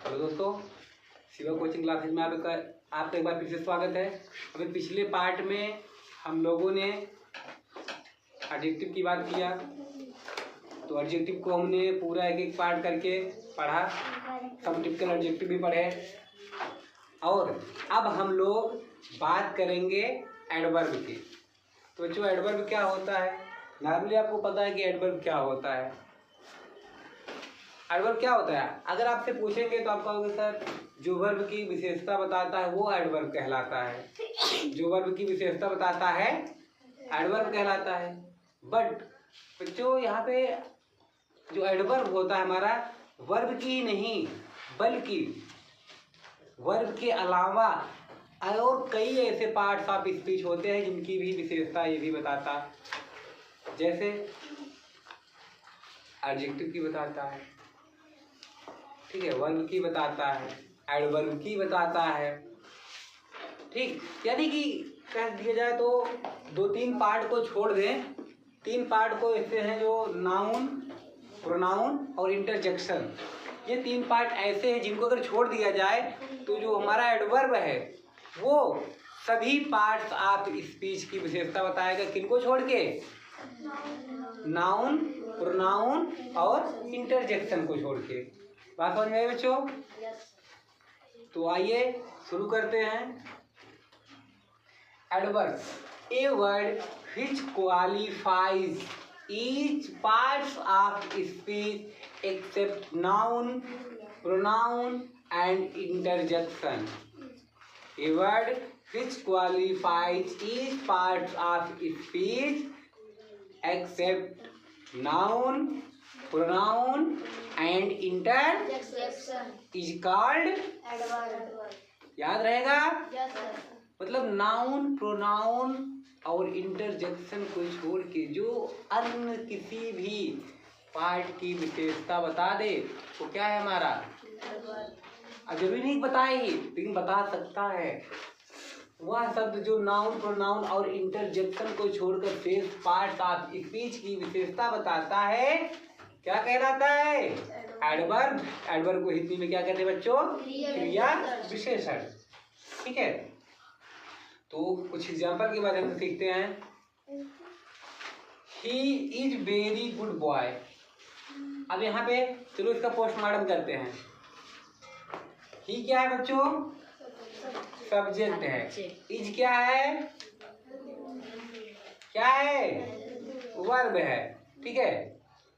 Hello दोस्तों, Shiva coaching classes में आपका एक बार फिर से स्वागत है। अभी पिछले पार्ट में हम लोगों ने एडजेक्टिव की बात किया, तो एडजेक्टिव को हमने पूरा एक एक पार्ट करके पढ़ा, सब टिपिकल एडजेक्टिव भी पढ़े। और अब हम लोग बात करेंगे एडवर्ब की। तो जो एडवर्ब क्या होता है, नॉर्मली आपको पता है कि एडवर्ब क्या होता है। एडवर्ब क्या होता है, अगर आपसे पूछेंगे तो आप कहोगे सर जो वर्ब की विशेषता बताता है वो एडवर्ब कहलाता है। जो वर्ब की विशेषता बताता है एडवर्ब कहलाता है। बट जो यहाँ पे जो एडवर्ब होता है हमारा, वर्ब की नहीं बल्कि वर्ब के अलावा और कई ऐसे पार्ट्स ऑफ स्पीच होते हैं जिनकी भी विशेषता ये भी बताता, जैसे एडजेक्टिव की बताता है, ठीक है, वर्ब की बताता है, एडवर्ब की बताता है, ठीक। यानी कि कह दिया जाए तो दो तीन पार्ट को छोड़ दें, तीन पार्ट को ऐसे हैं जो नाउन, प्रोनाउन और इंटरजेक्शन। ये तीन पार्ट ऐसे हैं जिनको अगर छोड़ दिया जाए तो जो हमारा एडवर्ब है वो सभी पार्ट्स ऑफ स्पीच की विशेषता बताएगा। किनको छोड़ के? नाउन, प्रोनाउन और इंटरजेक्शन को छोड़ के। बात समझ में आई बच्चों? तो आइए शुरू करते हैं। Adverb, a word which qualifies each parts of speech except noun, pronoun and interjection. A word which qualifies each part of speech except noun, pronoun and interjection is called adverb. याद रहेगा? Yes, sir. मतलब noun, pronoun और interjection को छोड़ के जो अन्य किसी भी पार्ट की विशेषता बता दे वो क्या है हमारा? अब जरूरी नहीं बताएगी लेकिन बता सकता है। वह शब्द जो नाउन, प्रोनाउन और इंटरजेक्शन को छोड़कर शेष पार्ट ऑफ स्पीच की विशेषता बताता है क्या कहलाता है? एडवर्ब। एडवर्ब को हिंदी में क्या कहते हैं बच्चों? क्रिया विशेषण। ठीक है, तो कुछ एग्जाम्पल के बारे में सीखते हैं। He is very good boy. अब यहाँ पे चलो इसका पोस्टमार्टम करते हैं। ही क्या है बच्चों? सब्जेक्ट है। इज क्या है? क्या है? वर्ब है। ठीक है,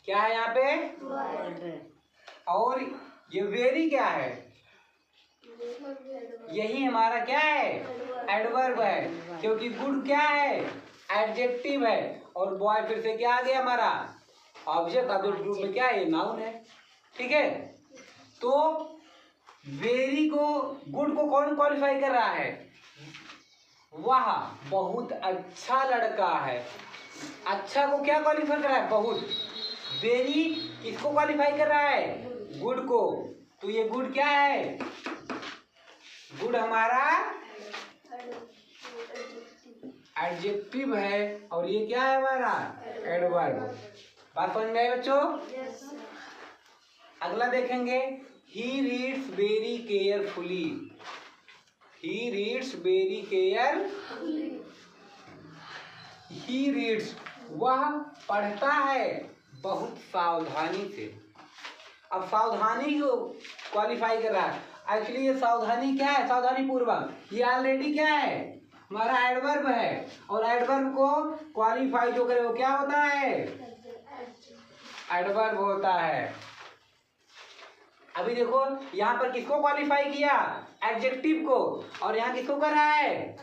क्या है यहाँ पे? और ये वेरी क्या है? यही हमारा क्या है? एडवर्ब है, क्योंकि गुड क्या है? एडजेक्टिव है। और बॉय फिर से क्या आ गया हमारा? ऑब्जेक्ट। ऑब्जेक्ट ग्रुप में क्या है? ये नाउन है। ठीक है, तो वेरी को, गुड को कौन क्वालिफाई कर रहा है? वाह बहुत अच्छा लड़का है। अच्छा को क्या क्वालिफाई कर रहा है? बहुत। वेरी किसको क्वालिफाई कर रहा है? गुड को। तो ये गुड क्या है? गुड हमारा एडजेक्टिव है और ये क्या है हमारा? एडवर्ब। बात समझ में आई बच्चों? अगला देखेंगे। He reads very carefully. He reads very carefully. He reads, वह पढ़ता है बहुत सावधानी से। अब सावधानी को क्वालिफाई कर रहा है। एक्चुअली ये सावधानी क्या है? सावधानी पूर्वक। ये ऑलरेडी क्या है? हमारा एडवर्ब है। और एडवर्ब को क्वालिफाई जो करे वो क्या होता है? एडवर्ब होता है। अभी देखो यहाँ पर किसको क्वालिफाई किया? एडजेक्टिव को। और यहाँ किसको कर रहा है?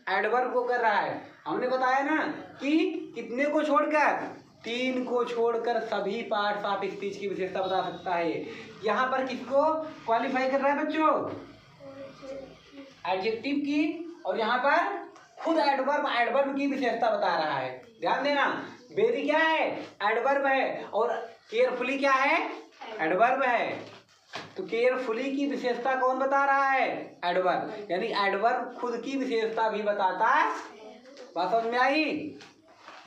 एडवर्ब को कर रहा है। हमने बताया ना कि कितने को छोड़कर? तीन को छोड़कर सभी पार्ट्स ऑफ स्पीच की विशेषता बता सकता है। यहाँ पर किसको क्वालिफाई कर रहा है बच्चों? एडजेक्टिव की। और यहाँ पर खुद एडवर्ब, एडवर्ब की विशेषता बता रहा है। ध्यान देना, वेरी क्या है? एडवर्ब है। और केयरफुली क्या है? एडवर्ब है। तो केयरफुली की विशेषता कौन बता रहा है? एडवर्ब। यानी एडवर्ब खुद की विशेषता भी बताता है। बात समझ में आई?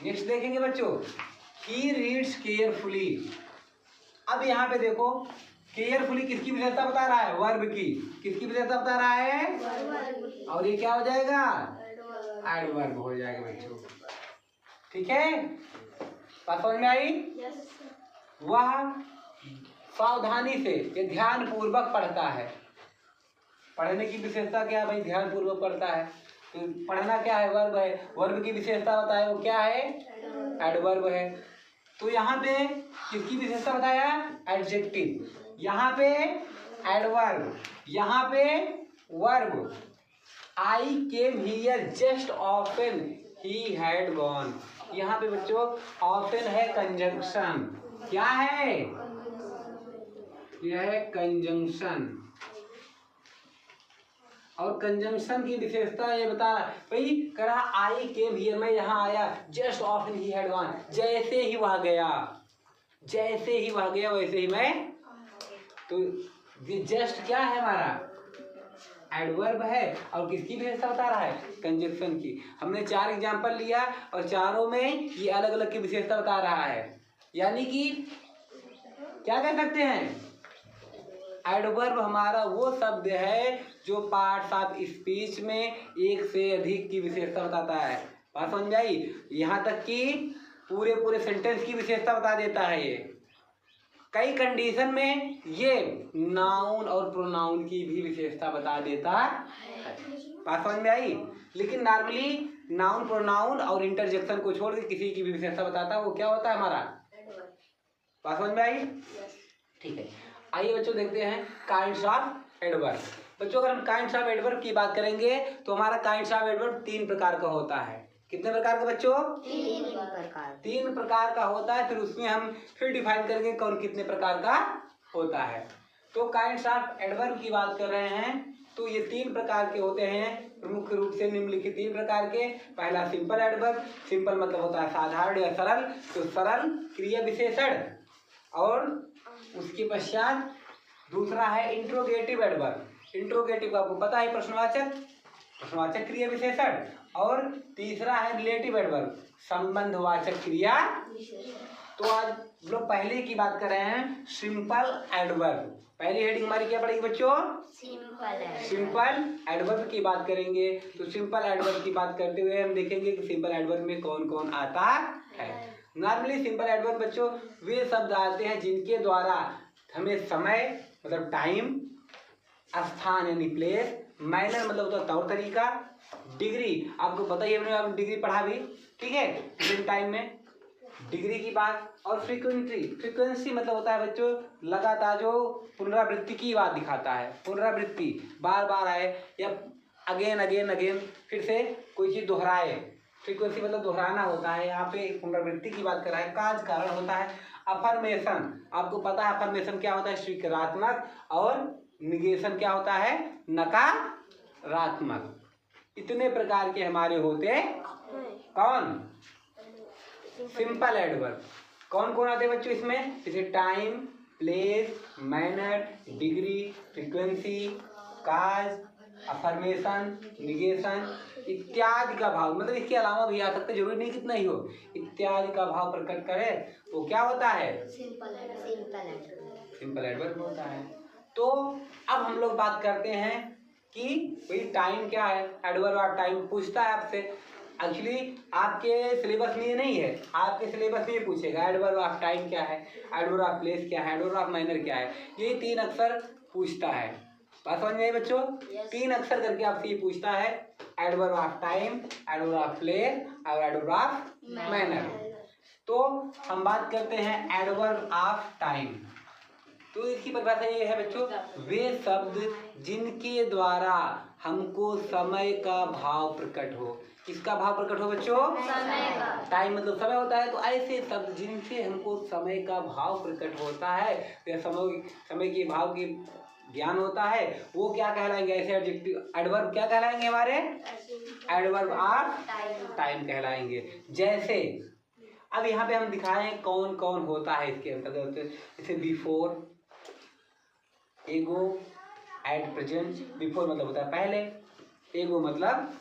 नेक्स्ट देखेंगे बच्चों। He reads carefully. अब यहाँ पे देखो केयरफुली किसकी विशेषता बता रहा है? वर्ब की। किसकी विशेषता बता रहा है? और ये क्या हो जाएगा? एडवर्ब हो जाएगा बच्चों। ठीक है, बात समझ में आई? वह सावधानी से, ये ध्यान पूर्वक पढ़ता है। पढ़ने की विशेषता क्या है भाई? ध्यान पूर्वक पढ़ता है। तो पढ़ना क्या है? वर्ब है। वर्ब की विशेषता बताए वो क्या है? एडवर्ब है। तो यहाँ पे किसकी विशेषता बताया? एडजेक्टिव। यहाँ पे एडवर्ब, यहाँ पे verb. I came here just often he had gone. यहाँ पे बच्चों ऑफन है कंजंक्शन। क्या है? यह है कंजंक्शन। और कंजंक्शन की विशेषता ये बता भाई, कह रहा आई केम हियर, मैं यहाँ आया, just often he had gone, जैसे ही वह गया, जैसे ही वह गया वैसे ही मैं। तो ये जस्ट क्या है? हमारा एडवर्ब है। और किसकी विशेषता बता रहा है? कंजंक्शन की। हमने 4 एग्जाम्पल लिया और चारों में ये अलग अलग की विशेषता बता रहा है। यानी कि क्या कह सकते हैं? एडवर्ब हमारा वो शब्द है जो पार्ट्स ऑफ स्पीच में एक से अधिक की विशेषता बताता है। बात समझ आई? यहाँ तक कि पूरे सेंटेंस की विशेषता बता देता है। ये कई कंडीशन में ये नाउन और प्रोनाउन की भी विशेषता बता देता है। बात समझ में आई? लेकिन नॉर्मली नाउन, प्रोनाउन और इंटरजेक्शन को छोड़ के किसी की भी विशेषता बताता है, वो क्या होता है? हमारा। बात समझ में आई? ठीक है, आइए बच्चों देखते हैं काइंड्स ऑफ एडवर्ब। बच्चों अगर हम काइंड्स ऑफ एडवर्ब की बात करेंगे तो हमारा काइंड्स ऑफ एडवर्ब 3 प्रकार का होता है। कितने प्रकार का बच्चों? 3 प्रकार का होता है। फिर उसमें हम फिर डिफाइन करेंगे कौन कितने प्रकार का होता है। तो काइंड्स ऑफ एडवर्ब की बात कर रहे हैं तो ये 3 प्रकार के होते हैं, प्रमुख रूप से निम्नलिखित 3 प्रकार के। पहला सिंपल एडवर्ब। सिंपल मतलब होता है साधारण या सरल। तो सरल क्रिया विशेषण। और उसके पश्चात दूसरा है इंट्रोगेटिव एडवर्ब। इंट्रोगेटिव आपको पता है, प्रश्नवाचक, प्रश्नवाचक क्रिया विशेषण। और तीसरा है रिलेटिव एडवर्ब, संबंधवाचक क्रिया। तो आज लोग पहले की बात कर रहे हैं सिंपल एडवर्ब। पहली हेडिंग हमारी क्या पड़ेगी बच्चों? सिंपल एडवर्ब की बात करेंगे। तो सिंपल एडवर्ब की बात करते हुए हम देखेंगे कि सिंपल एडवर्ब में कौन कौन आता है। नॉर्मली सिंपल एडवर्ब बच्चों वे शब्द आते हैं जिनके द्वारा हमें समय मतलब टाइम, स्थान यानी प्लेस, मैनर मतलब होता है तौर तरीका, डिग्री आपको पता ही है, आपने डिग्री पढ़ा भी, ठीक है, डिफरेंट टाइम में डिग्री की बात। और फ्रीक्वेंसी मतलब होता है बच्चों लगातार जो पुनरावृत्ति की बात दिखाता है। पुनरावृत्ति बार बार आए या अगेन अगेन अगेन फिर से कोई चीज़ दोहराए। फ्रीक्वेंसी मतलब दोहराना होता है। यहाँ पे पुनरावृत्ति की बात कर रहा है। काज कारण होता है। अफर्मेशन आपको पता है, अफर्मेशन क्या होता है? स्वीकारात्मक। और निगेशन क्या होता है? नकारात्मक। इतने प्रकार के हमारे होते कौन? Simple adverb. कौन कौन आते हैं बच्चों इसमें? जैसे time, place, manner, degree, frequency, cause, affirmation, negation इत्यादि का भाव, मतलब इसके अलावा भी आ सकते, जरूरी नहीं कितना ही हो, इत्यादि का भाव प्रकट करे वो क्या होता है? सिंपल एडवर्ब होता है। तो अब हम लोग बात करते हैं कि भाई टाइम क्या है? एडवर्ब ऑफ टाइम पूछता है आपसे। एक्चुअली आपके सिलेबस में ये नहीं है, आपके सिलेबस में ये पूछेगा एडवर्ब ऑफ टाइम क्या है, एडवर्ब ऑफ प्लेस क्या है, एडवर्ब ऑफ मैनर क्या है। ये 3 अक्षर पूछता है। बात समझ में आई बच्चों? 3 अक्षर करके आपसे ये पूछता है, adverb of time, adverb of place और एडवर्ब ऑफ मैनर। तो हम बात करते हैं एडवर्ब ऑफ टाइम। तो इसकी परिभाषा ये है बच्चों, वे शब्द जिनके द्वारा हमको समय का भाव प्रकट हो। किसका भाव प्रकट हो बच्चों? समय का। टाइम मतलब समय होता है। तो ऐसे शब्द जिनसे हमको समय का भाव प्रकट होता है या समय के भाव की ज्ञान होता है, वो क्या कहलाएंगे? ऐसे एडजेक्टिव एडवर्ब क्या कहलाएंगे? हमारे एडवर्ब ऑफ टाइम कहलाएंगे। जैसे अब यहाँ पे हम दिखाए कौन कौन होता है इसके अंतर्गत। जैसे बिफोर, एगो, एट प्रेजेंट। बिफोर मतलब होता है पहले, एगो मतलब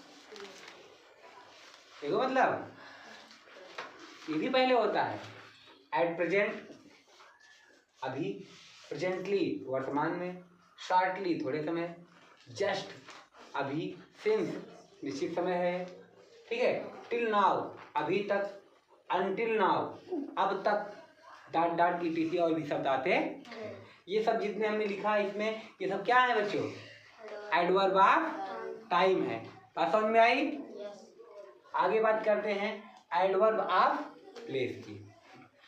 ये भी पहले होता है, एट प्रेजेंट अभी, प्रेजेंटली वर्तमान में, शॉर्टली थोड़े समय, जस्ट अभी, सिंस निश्चित समय है, ठीक है, टिल नाउ अभी तक, अनटिल नाउ अब तक, डॉट डॉट etc और भी शब्द आते हैं। ये सब जितने हमने लिखा है इसमें, ये सब क्या है बच्चों? एडवर्ब ऑफ टाइम है। बात समझ में आई? आगे बात करते हैं एडवर्ब ऑफ प्लेस की।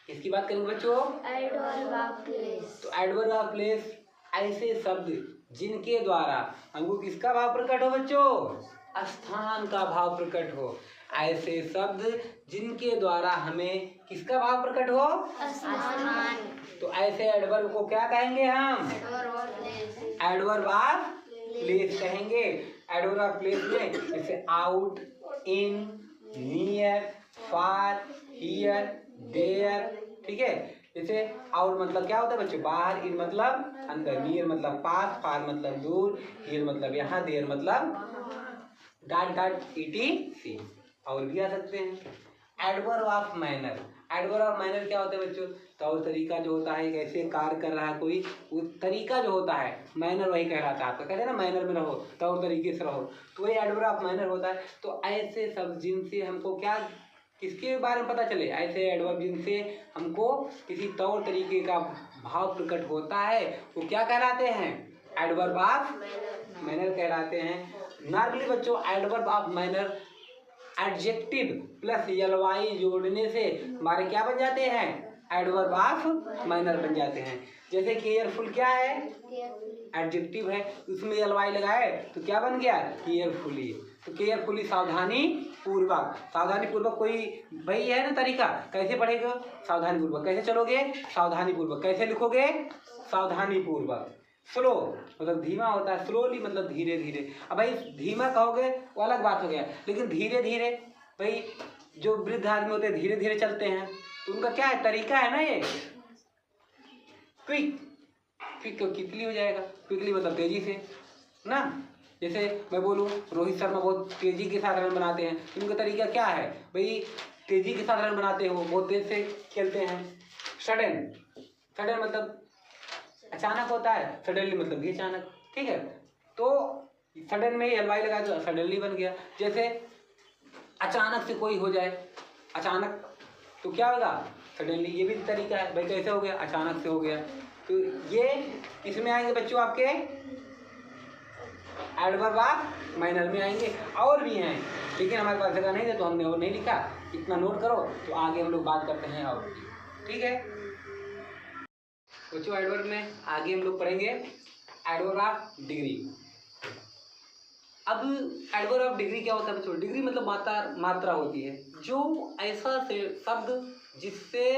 किसकी बात करेंगे बच्चों? Adverb of place. तो एडवर्ब ऑफ प्लेस ऐसे शब्द जिनके द्वारा हमको किसका भाव प्रकट हो बच्चों? स्थान का भाव प्रकट हो। ऐसे शब्द जिनके द्वारा हमें किसका भाव प्रकट हो? स्थान। तो ऐसे एडवर्ब को क्या कहेंगे हम? Adverb of place. Adverb of place कहेंगे। एडवर्ब ऑफ प्लेस में जैसे out, in, near, far, here, there, ठीक है। जैसे आउट मतलब क्या होता है बच्चों? बाहर, इन मतलब अंदर, नियर मतलब पास, फार मतलब दूर, हियर मतलब यहाँ, देयर मतलब डॉट डॉट etc और भी आ सकते हैं। Adverb of manner. Adverb of manner क्या होता है बच्चों? तौर तरीका जो होता है, कैसे कार्य कर रहा है कोई, वो तरीका जो होता है, मैनर वही कहलाता है। आपका कहते हैं ना मैनर में रहो, तौर तरीके से रहो, तो वही एडवर्ब ऑफ मैनर होता है। तो ऐसे शब्द जिनसे हमको क्या, किसके बारे में पता चले? ऐसे एडवर्ब जिनसे हमको किसी तौर तरीके का भाव प्रकट होता है, वो क्या कहलाते हैं? एडवर्ब ऑफ मैनर कहलाते हैं। नॉर्मली बच्चों adverb of manner adjective plus ly जोड़ने से हमारे क्या बन जाते हैं? एडवर्ब ऑफ मैनर बन जाते हैं। जैसे केयरफुल क्या है? एडजेक्टिव है, उसमें ly लगाए तो क्या बन गया? केयरफुली। तो केयरफुली सावधानी पूर्वक। सावधानी पूर्वक कोई भाई है ना तरीका, कैसे पढ़ेगा? सावधानी पूर्वक। कैसे चलोगे? सावधानी पूर्वक। कैसे लिखोगे? सावधानी पूर्वक। स्लो मतलब धीमा होता है, स्लोली मतलब धीरे धीरे। अब भाई धीमा कहोगे वो अलग बात हो गया, लेकिन धीरे धीरे, भाई जो वृद्ध आदमी होते हैं धीरे धीरे चलते हैं, तो उनका क्या है? तरीका है ना ये। क्विक, क्विक तो कितली हो जाएगा, क्विकली मतलब तेजी से ना। जैसे मैं बोलूँ रोहित शर्मा बहुत तेजी के साथ रन बनाते हैं, तो उनका तरीका क्या है? भाई तेजी के साथ रन बनाते हो, बहुत तेज से खेलते हैं। सडन, सडन मतलब अचानक होता है, सडनली मतलब भी अचानक, ठीक है। तो सडन में ly लगाया तो सडनली बन गया। जैसे अचानक से कोई हो जाए, अचानक तो क्या होगा? सडनली। ये भी तरीका है। भाई कैसे हो गया? अचानक से हो गया। तो ये इसमें आएंगे बच्चों आपके एडवर्ब ऑफ मैनर में आएंगे। और भी हैं लेकिन हमारे पास जगह नहीं है तो हमने और नहीं लिखा। इतना नोट करो तो आगे हम लोग बात करते हैं और, ठीक है बच्चों। एडवर्ब में आगे हम लोग पढ़ेंगे एडवर्ब ऑफ डिग्री। अब एडवर्ब ऑफ डिग्री क्या होता है बच्चों? डिग्री मतलब मात्रा होती है, जो ऐसा से शब्द जिससे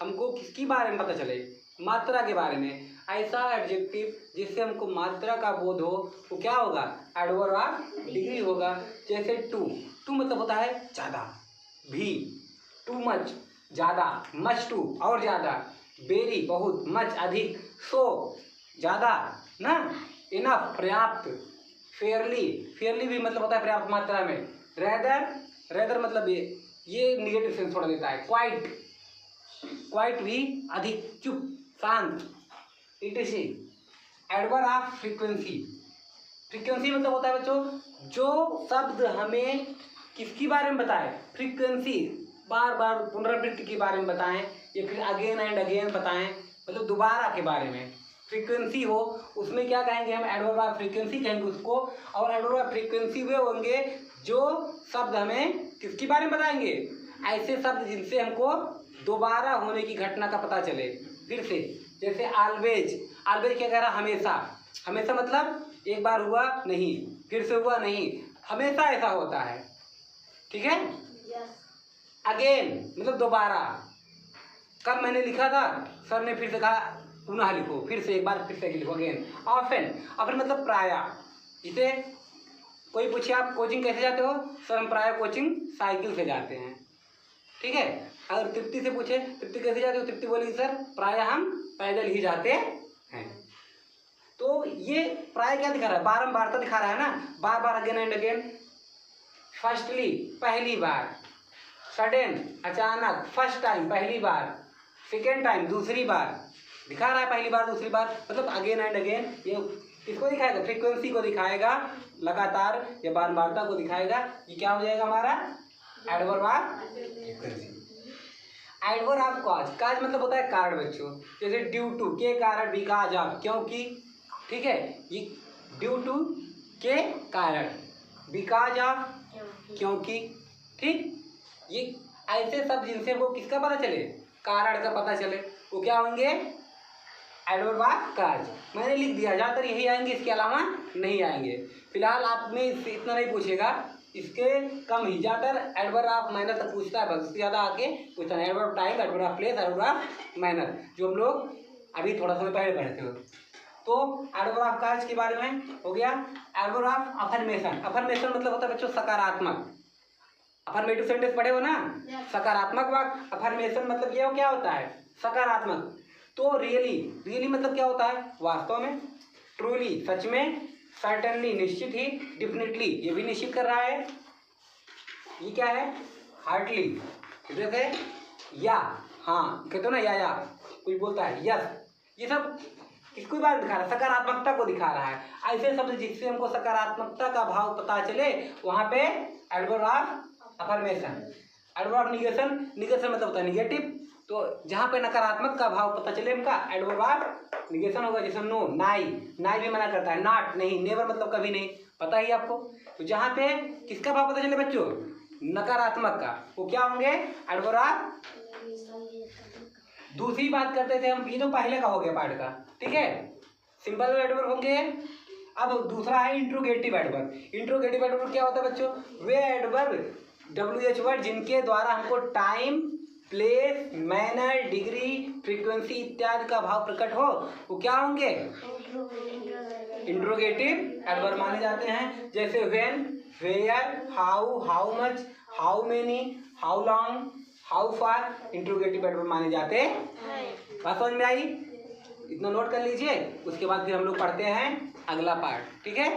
हमको किसकी बारे में पता चले? मात्रा के बारे में। ऐसा एडजेक्टिव जिससे हमको मात्रा का बोध हो, वो क्या होगा? एडवर्ब ऑफ डिग्री होगा। जैसे टू, टू मतलब होता है ज़्यादा, भी, टू मच ज़्यादा, मच टू और ज़्यादा, वेरी बहुत, मच अधिक, सो ज़्यादा ना, इनफ पर्याप्त, फेयरली, फेयरली भी मतलब होता है पर्याप्त मात्रा में। रेदर, रेदर मतलब ये निगेटिव सेंस थोड़ा देता है। क्वाइट, क्वाइट भी अधिक, चुप, शांत, etc। Adverb of frequency. Frequency मतलब होता है बच्चों जो शब्द हमें किसकी बारे में बताए? फ्रीक्वेंसी, बार बार पुनरावृत्ति के बारे में बताएं, या फिर अगेन एंड अगेन बताएं, मतलब दोबारा के बारे में फ्रीक्वेंसी हो, उसमें क्या कहेंगे हम? एडवर्ब ऑफ फ्रीक्वेंसी कहेंगे उसको। और एडवर्ब ऑफ फ्रीक्वेंसी वे होंगे जो शब्द हमें किसके बारे में बताएंगे? ऐसे शब्द जिनसे हमको दोबारा होने की घटना का पता चले, फिर से। जैसे ऑलवेज, ऑलवेज क्या कह रहा? हमेशा। हमेशा मतलब एक बार हुआ नहीं, फिर से हुआ नहीं, हमेशा ऐसा होता है, ठीक है। अगेन मतलब दोबारा। कब मैंने लिखा था, सर ने फिर से कहा पुनः लिखो, फिर से एक बार फिर से लिखो, अगेन। ऑफन, ऑफन मतलब प्रायः। इसे कोई पूछे आप कोचिंग कैसे जाते हो? सर हम प्रायः कोचिंग साइकिल से जाते हैं, ठीक है। अगर तृप्ति से पूछे तृप्ति कैसे जाते हो? तृप्ति बोलेगी सर प्रायः हम पैदल ही जाते हैं। तो ये प्रायः क्या दिखा रहा है? बारंबारता दिखा रहा है ना, बार बार, अगेन एंड अगेन। फर्स्टली पहली बार, सडन अचानक, फर्स्ट टाइम पहली बार, सेकेंड टाइम दूसरी बार, दिखा रहा है पहली बार दूसरी बार, मतलब अगेन एंड अगेन। ये किसको दिखाएगा? फ्रीक्वेंसी को दिखाएगा, लगातार या बार बारता को दिखाएगा। ये क्या हो जाएगा हमारा? Adverb of frequency. Adverb of cause, cause मतलब होता है कारण बच्चों, जैसे ड्यू टू के कारण, बिकॉज ऑफ क्योंकि, ठीक है, ये ड्यू टू के कारण, बिकॉज ऑफ क्योंकि, ठीक। ये ऐसे सब जिनसे वो किसका पता चले? कारण का पता चले, वो क्या होंगे? Adverb of cause. मैंने लिख दिया, ज़्यादातर यही आएंगे, इसके अलावा नहीं आएंगे। फिलहाल आप में इससे इतना नहीं पूछेगा, इसके कम ही, ज़्यादातर एडवर्ब ऑफ मैनर तक पूछता है, बस ज़्यादा आके पूछता है adverb time, adverb of place, adverb of manner, जो हम लोग अभी थोड़ा समय पहले पढ़ते हो। तो एडवर्ब ऑफ कॉज के बारे में हो गया। एडवर्ब ऑफ अफर्मेशन, अफर्मेशन मतलब होता है बच्चों सकारात्मक। अफर्मेटिव सेंटेंस पढ़े हो ना, सकारात्मक वाक्य। अफर्मेशन मतलब ये क्या होता है? सकारात्मक। तो रियली, रियली मतलब क्या होता है? वास्तव में, ट्रूली सच में, सर्टेनली निश्चित ही, डेफिनेटली ये भी निश्चित कर रहा है, ये क्या है? हार्टली, जैसे या, हाँ कहते हो ना, या कोई बोलता है यस, ये सब किसको बात दिखा रहा है? सकारात्मकता को दिखा रहा है। ऐसे शब्द जिससे हमको सकारात्मकता का भाव पता चले, वहां पे adverb of affirmation. Adverb of negation, negation मतलब होता है निगेटिव, तो जहाँ पे नकारात्मक का भाव पता चले उनका एडवर्ब ऑफ निगेशन होगा। जैसे नो, नाई, नाई भी मना करता है, नॉट नहीं, नेवर मतलब कभी नहीं, पता ही आपको। तो जहाँ पे किसका भाव पता चले बच्चों? नकारात्मक का, वो क्या होंगे? Adverb of. दूसरी बात करते थे हम, ये तो पहले का हो गया पार्ट का, ठीक है, सिंपल एडवर्ब होंगे। अब दूसरा है इंट्रोगेटिव एडवर्ब। इंट्रोगेटिव एडवर्ब क्या होता है बच्चों? वे एडवर्ब WH वर्ड जिनके द्वारा हमको time, place, manner, degree, frequency इत्यादि का भाव प्रकट हो, वो क्या होंगे? इंट्रोगेटिव एडवर्ब माने जाते हैं। जैसे when, where, how, how much, how many, how long, how far, interrogative adverb माने जाते हैं। बात समझ में आई? इतना नोट कर लीजिए, उसके बाद फिर हम लोग पढ़ते हैं अगला पार्ट, ठीक है।